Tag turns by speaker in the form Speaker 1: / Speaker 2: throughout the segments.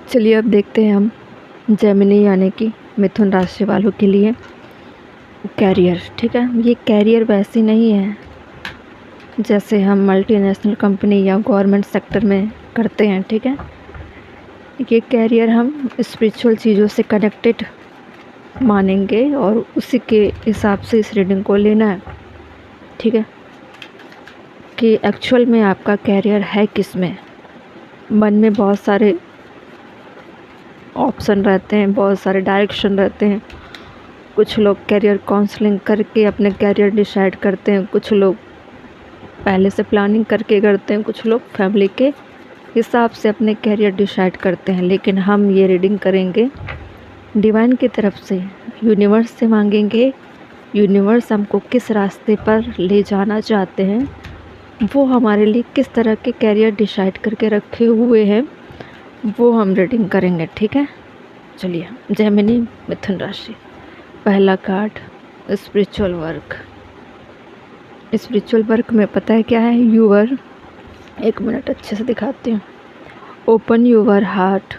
Speaker 1: चलिए अब देखते हैं हम जेमिनी यानी कि मिथुन राशि वालों के लिए कैरियर। ठीक है, ये कैरियर वैसी नहीं है जैसे हम मल्टीनेशनल कंपनी या गवर्नमेंट सेक्टर में करते हैं। ठीक है, ये कैरियर हम स्पिरिचुअल चीज़ों से कनेक्टेड मानेंगे और उसी के हिसाब से इस रीडिंग को लेना है। ठीक है, कि एक्चुअल में आपका कैरियर है किस में। मन में बहुत सारे ऑप्शन रहते हैं, बहुत सारे डायरेक्शन रहते हैं। कुछ लोग कैरियर काउंसलिंग करके अपने कैरियर डिसाइड करते हैं, कुछ लोग पहले से प्लानिंग करके करते हैं, कुछ लोग फैमिली के हिसाब से अपने कैरियर डिसाइड करते हैं। लेकिन हम ये रीडिंग करेंगे डिवाइन की तरफ से, यूनिवर्स से मांगेंगे यूनिवर्स हमको किस रास्ते पर ले जाना चाहते हैं, वो हमारे लिए किस तरह के कैरियर डिसाइड करके रखे हुए हैं, वो हम रीडिंग करेंगे। ठीक है, चलिए जेमिनी मिथुन राशि। पहला card spiritual work. Spiritual work में पता है क्या है? यूर, एक मिनट अच्छे से दिखाती हूँ। Open your heart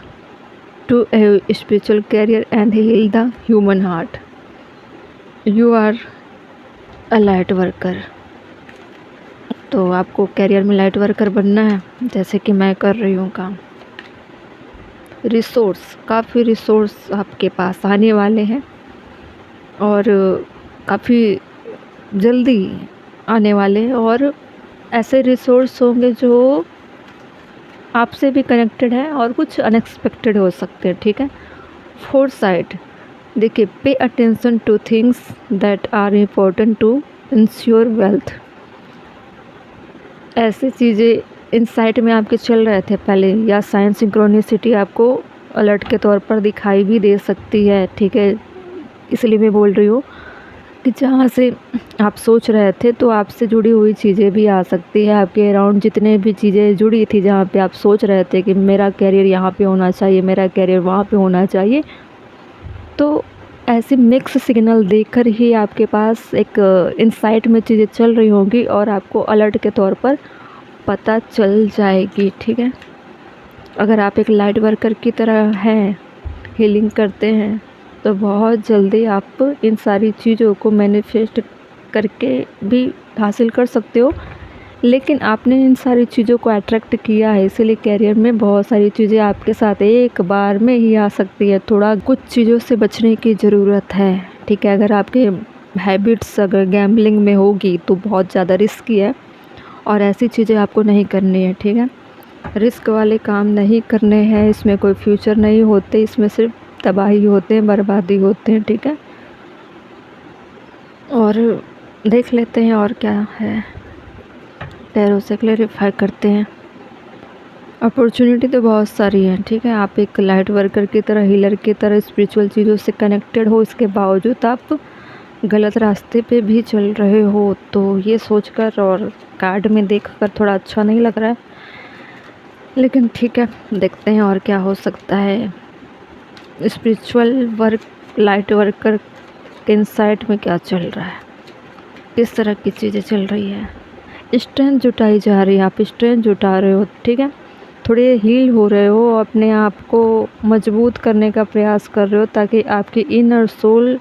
Speaker 1: to a spiritual career and heal the human heart. You are a light worker. तो आपको कैरियर में लाइट वर्कर बनना है, जैसे कि मैं कर रही हूँ काम। रिसोर्स, काफ़ी रिसोर्स आपके पास आने वाले हैं और काफ़ी जल्दी आने वाले हैं, और ऐसे रिसोर्स होंगे जो आपसे भी कनेक्टेड है और कुछ अनएक्सपेक्टेड हो सकते हैं। ठीक है, फोरसाइट, देखिए, pay attention to things that are important to ensure wealth. ऐसी चीज़ें इनसाइट में आपके चल रहे थे पहले, या साइंस सिंक्रोनिसिटी आपको अलर्ट के तौर पर दिखाई भी दे सकती है। ठीक है, इसलिए मैं बोल रही हूँ कि जहाँ से आप सोच रहे थे तो आपसे जुड़ी हुई चीज़ें भी आ सकती है। आपके अराउंड जितने भी चीज़ें जुड़ी थी, जहाँ पे आप सोच रहे थे कि मेरा कैरियर यहाँ पे होना चाहिए, मेरा कैरियर वहाँ पे होना चाहिए, तो ऐसे मिक्स सिग्नल देकर ही आपके पास एक इनसाइट में चीज़ें चल रही होंगी और आपको अलर्ट के तौर पर पता चल जाएगी। ठीक है, अगर आप एक लाइट वर्कर की तरह हैं, हीलिंग करते हैं, तो बहुत जल्दी आप इन सारी चीज़ों को मैनिफेस्ट करके भी हासिल कर सकते हो। लेकिन आपने इन सारी चीज़ों को अट्रैक्ट किया है, इसीलिए कैरियर में बहुत सारी चीज़ें आपके साथ एक बार में ही आ सकती है। थोड़ा कुछ चीज़ों से बचने की ज़रूरत है। ठीक है, अगर आपके हैबिट्स अगर गैम्बलिंग में होगी तो बहुत ज़्यादा रिस्की है और ऐसी चीज़ें आपको नहीं करनी है। ठीक है, रिस्क वाले काम नहीं करने हैं, इसमें कोई फ्यूचर नहीं होते, इसमें सिर्फ तबाही होते हैं, बर्बादी होते हैं। ठीक है, और देख लेते हैं और क्या है, टैरो से क्लेरिफाई करते हैं। अपॉर्चुनिटी तो बहुत सारी है। ठीक है, आप एक लाइट वर्कर की तरह, हीलर की तरह स्पिरिचुअल चीज़ों से कनेक्टेड हो, इसके बावजूद आप गलत रास्ते पे भी चल रहे हो, तो ये सोचकर और कार्ड में देखकर थोड़ा अच्छा नहीं लग रहा है। लेकिन ठीक है, देखते हैं और क्या हो सकता है। स्पिरिचुअल वर्क, लाइट वर्कर के इनसाइट में क्या चल रहा है, किस तरह की चीज़ें चल रही है। स्ट्रेंथ जुटाई जा रही है, आप स्ट्रेंथ जुटा रहे हो। ठीक है, थोड़े हील हो रहे हो, अपने आप को मजबूत करने का प्रयास कर रहे हो ताकि आपकी इनर सोल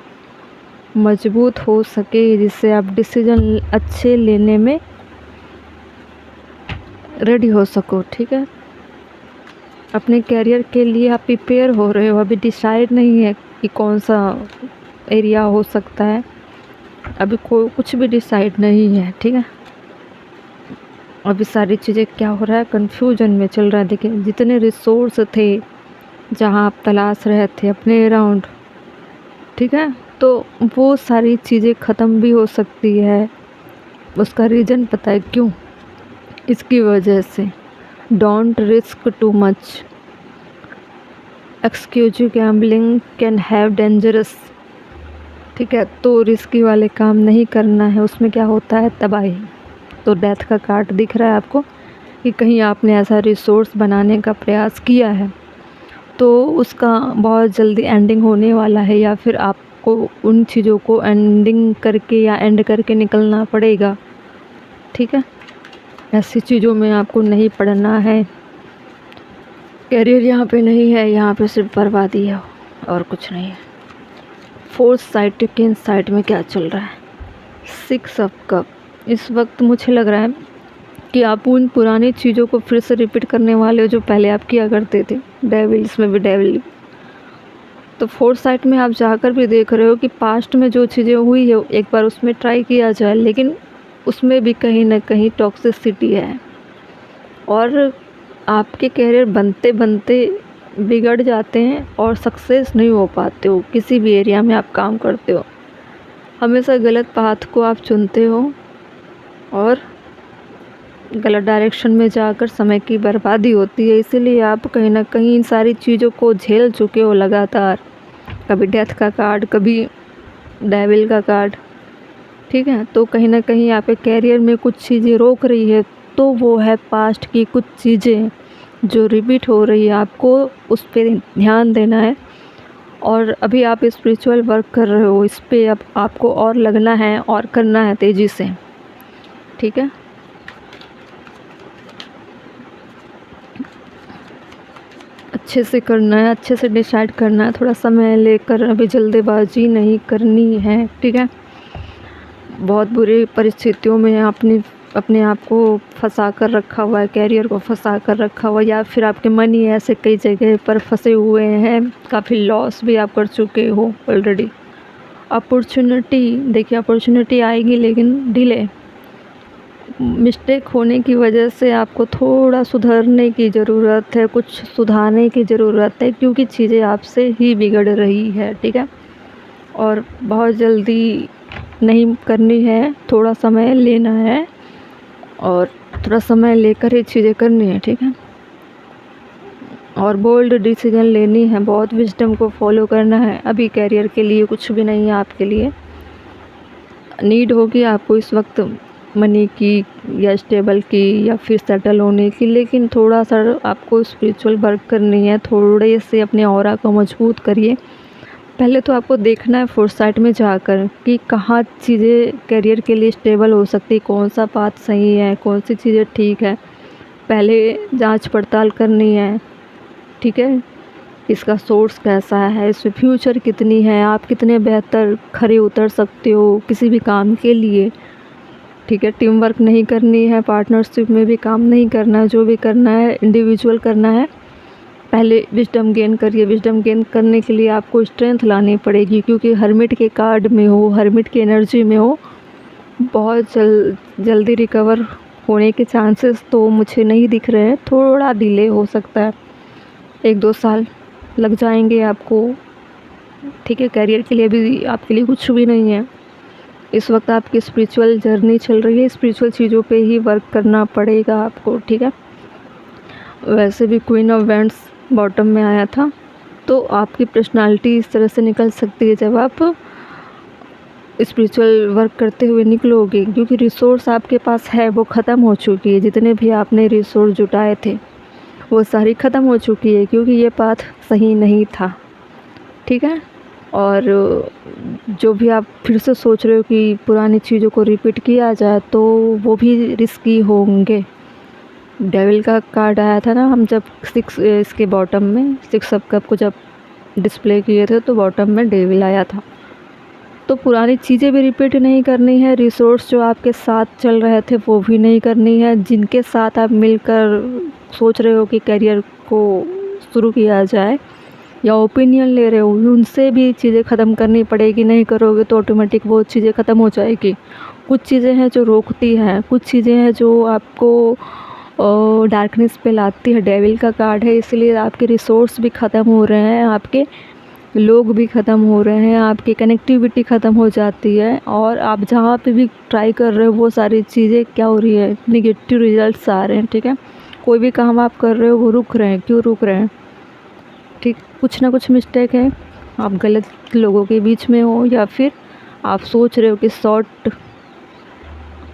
Speaker 1: मजबूत हो सके, जिससे आप डिसीजन अच्छे लेने में रेडी हो सको। ठीक है, अपने कैरियर के लिए आप प्रिपेयर हो रहे हो, अभी डिसाइड नहीं है कि कौन सा एरिया हो सकता है, अभी कोई कुछ भी डिसाइड नहीं है। ठीक है, अभी सारी चीज़ें क्या हो रहा है, कन्फ्यूजन में चल रहा है। देखिए, जितने रिसोर्स थे जहाँ आप तलाश रहे थे अपने अराउंड, ठीक है, तो वो सारी चीज़ें ख़त्म भी हो सकती है। उसका रीज़न पता है क्यों? इसकी वजह से don't risk too much, excessive gambling can have dangerous. ठीक है, तो रिस्की वाले काम नहीं करना है, उसमें क्या होता है, तबाही। तो डेथ का कार्ड दिख रहा है आपको कि कहीं आपने ऐसा रिसोर्स बनाने का प्रयास किया है तो उसका बहुत जल्दी एंडिंग होने वाला है, या फिर आपको उन चीज़ों को एंडिंग करके या एंड करके निकलना पड़ेगा। ठीक है, ऐसी चीज़ों में आपको नहीं पड़ना है। करियर यहाँ पे नहीं है, यहाँ पे सिर्फ बर्बादी है और कुछ नहीं है। फोर्थ साइड के इनसाइड में क्या चल रहा है? 6 ऑफ कप। इस वक्त मुझे लग रहा है कि आप उन पुरानी चीज़ों को फिर से रिपीट करने वाले हो जो पहले आप किया करते थे। डेविल, इसमें भी डेविल। तो फोर्थ साइड में आप जाकर भी देख रहे हो कि पास्ट में जो चीज़ें हुई है एक बार उसमें ट्राई किया जाए, लेकिन उसमें भी कहीं ना कहीं टॉक्सिसिटी है और आपके कैरियर बनते बनते बिगड़ जाते हैं और सक्सेस नहीं हो पाते हो। किसी भी एरिया में आप काम करते हो हमेशा गलत पाथ को आप चुनते हो और गलत डायरेक्शन में जाकर समय की बर्बादी होती है। इसीलिए आप कहीं ना कहीं इन सारी चीज़ों को झेल चुके हो लगातार। कभी डेथ का कार्ड, कभी डेविल का कार्ड, ठीक है। तो कहीं ना कहीं आपके कैरियर में कुछ चीज़ें रोक रही है, तो वो है पास्ट की कुछ चीज़ें जो रिपीट हो रही है। आपको उस पर ध्यान देना है और अभी आप स्पिरिचुअल वर्क कर रहे हो, इस पर अब आपको और लगना है और करना है तेज़ी से, ठीक है। अच्छे से करना है, अच्छे से डिसाइड करना है, थोड़ा समय लेकर, अभी जल्दबाजी नहीं करनी है, ठीक है। बहुत बुरी परिस्थितियों में आपने अपने आप को फंसा कर रखा हुआ है, कैरियर को फंसा कर रखा हुआ है, या फिर आपके मनी ऐसे कई जगह पर फंसे हुए हैं, काफ़ी लॉस भी आप कर चुके हो ऑलरेडी। अपॉर्चुनिटी, देखिए अपॉर्चुनिटी आएगी लेकिन डिले, मिस्टेक होने की वजह से आपको थोड़ा सुधरने की ज़रूरत है, कुछ सुधारने की ज़रूरत है, क्योंकि चीज़ें आपसे ही बिगड़ रही है, ठीक है। और बहुत जल्दी नहीं करनी है, थोड़ा समय लेना है और थोड़ा समय लेकर ही चीज़ें करनी है, ठीक है। और बोल्ड डिसीजन लेनी है, बहुत विजडम को फॉलो करना है। अभी कैरियर के लिए कुछ भी नहीं है आपके लिए। नीड होगी आपको इस वक्त मनी की या स्टेबल की या फिर सेटल होने की, लेकिन थोड़ा सा आपको स्पिरिचुअल वर्क करनी है। थोड़े से अपने ऑरा को मजबूत करिए। पहले तो आपको देखना है फोरसाइट में जाकर कि कहाँ चीज़ें करियर के लिए स्टेबल हो सकती, कौन सा पाथ सही है, कौन सी चीज़ें ठीक है, पहले जांच पड़ताल करनी है, ठीक है। इसका सोर्स कैसा है, इसमें फ्यूचर कितनी है, आप कितने बेहतर खरे उतर सकते हो किसी भी काम के लिए, ठीक है। टीम वर्क नहीं करनी है, पार्टनरशिप में भी काम नहीं करना है, जो भी करना है इंडिविजुअल करना है। पहले विजडम गेन करिए। विजडम गेन करने के लिए आपको स्ट्रेंथ लानी पड़ेगी, क्योंकि हर्मिट के कार्ड में हो, हर्मिट की एनर्जी में हो, बहुत जल्दी रिकवर होने के चांसेस तो मुझे नहीं दिख रहे हैं। थोड़ा डिले हो सकता है, 1-2 साल लग जाएंगे आपको, ठीक है। करियर के लिए भी आपके लिए कुछ भी नहीं है इस वक्त। आपकी स्पिरिचुअल जर्नी चल रही है, स्पिरिचुअल चीज़ों पे ही वर्क करना पड़ेगा आपको, ठीक है। वैसे भी क्वीन ऑफ वैंड्स बॉटम में आया था, तो आपकी पर्सनालिटी इस तरह से निकल सकती है जब आप स्पिरिचुअल वर्क करते हुए निकलोगे, क्योंकि रिसोर्स आपके पास है वो ख़त्म हो चुकी है। जितने भी आपने रिसोर्स जुटाए थे वो सारी ख़त्म हो चुकी है, क्योंकि ये पाथ सही नहीं था, ठीक है। और जो भी आप फिर से सोच रहे हो कि पुरानी चीज़ों को रिपीट किया जाए, तो वो भी रिस्की होंगे। डेविल का कार्ड आया था ना, हम जब 6 इसके बॉटम में 6 ऑफ कप को जब डिस्प्ले किए थे तो बॉटम में डेविल आया था। तो पुरानी चीज़ें भी रिपीट नहीं करनी है, रिसोर्स जो आपके साथ चल रहे थे वो भी नहीं करनी है, जिनके साथ आप मिलकर सोच रहे हो कि करियर को शुरू किया जाए या ओपिनियन ले रहे हो, उनसे भी चीज़ें ख़त्म करनी पड़ेगी। नहीं करोगे तो ऑटोमेटिक वो चीज़ें ख़त्म हो जाएगी। कुछ चीज़ें हैं जो रोकती हैं, कुछ चीज़ें हैं जो आपको डार्कनेस पे लाती है। डेविल का कार्ड है, इसलिए आपके रिसोर्स भी ख़त्म हो रहे हैं, आपके लोग भी ख़त्म हो रहे हैं, आपकी कनेक्टिविटी ख़त्म हो जाती है, और आप जहाँ पे भी ट्राई कर रहे हो वो सारी चीज़ें क्या हो रही है, निगेटिव रिजल्ट्स आ रहे हैं, ठीक है। कोई भी काम आप कर रहे हो वो रुक रहे हैं, क्यों रुक रहे हैं, ठीक। कुछ ना कुछ मिस्टेक है, आप गलत लोगों के बीच में हो, या फिर आप सोच रहे हो कि शॉर्ट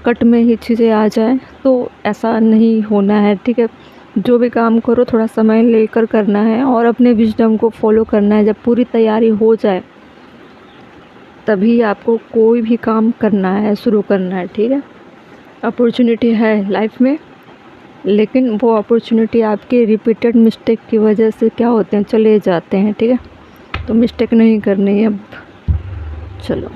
Speaker 1: कट में ही चीज़ें आ जाए, तो ऐसा नहीं होना है, ठीक है। जो भी काम करो थोड़ा समय लेकर करना है और अपने विजडम को फॉलो करना है। जब पूरी तैयारी हो जाए तभी आपको कोई भी काम करना है, शुरू करना है, ठीक है। अपॉर्चुनिटी है लाइफ में, लेकिन वो अपॉर्चुनिटी आपके रिपीटेड मिस्टेक की वजह से क्या होते हैं, चले जाते हैं। ठीक है, तो मिस्टेक नहीं करनी है अब। चलो।